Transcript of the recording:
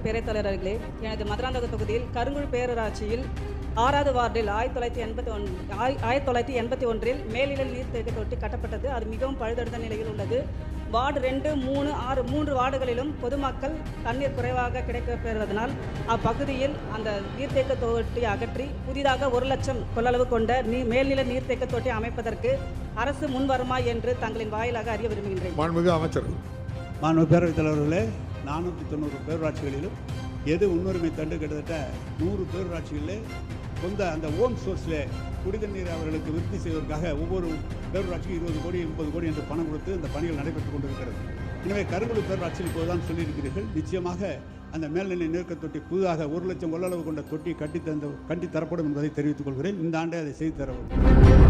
பேரவைத் தலைவர்களே, எனது மதுராந்தக தொகுதியில் கருங்குழி பேரூராட்சியில் 6வது வார்டில் 1981 மேல்நிலை நீர்த்தேக்க தொட்டி கட்டப்பட்டது. அது மிகவும் பழுதடைந்த நிலையில் உள்ளது. வார்டு 2, 3, 6 3 வார்டுகளிலும் பொதுமக்கள் தண்ணீர் குறைவாக கிடைக்கப்பெறுவதனால் அப்பகுதியில் அந்த நீர்த்தேக்க தொட்டி அகற்றி புதிதாக 1 லட்சம் கொள்ளளவு கொண்ட மேல்நிலை நீர்த்தேக்க தொட்டி அமைப்பதற்கு அரசு முன்வருமா என்று தங்களின் வாயிலாக அறிய விரும்புகின்றேன். மாண்புமிகு அமைச்சர். மாண்பு பேரவைத் தலைவர்களே, 490 பேரூராட்சிகளிலும் எது முன்னுரிமை தண்டு கிட்டத்தட்ட 100 பேரூராட்சிகளிலே சொந்த அந்த ஓன் சோர்ஸில் குடிநீர் அவர்களுக்கு விருத்தி செய்வதற்காக ஒவ்வொரு பேரூராட்சிக்கு 20 கோடி 30 கோடி என்று பணம் கொடுத்து அந்த பணிகள் நடைபெற்றுக் கொண்டிருக்கிறது. எனவே கருங்குழி பேரூராட்சியில் இப்போதுதான் சொல்லியிருக்கிறீர்கள். நிச்சயமாக அந்த மேல்நிலை நீர்க்க தொட்டி புதிதாக 1 லட்சம் கொள்ளளவு கொண்ட தொட்டி கட்டி தரப்படும் என்பதை தெரிவித்துக் கொள்கிறேன். இந்த ஆண்டே அதை செய்து தர வேண்டும்.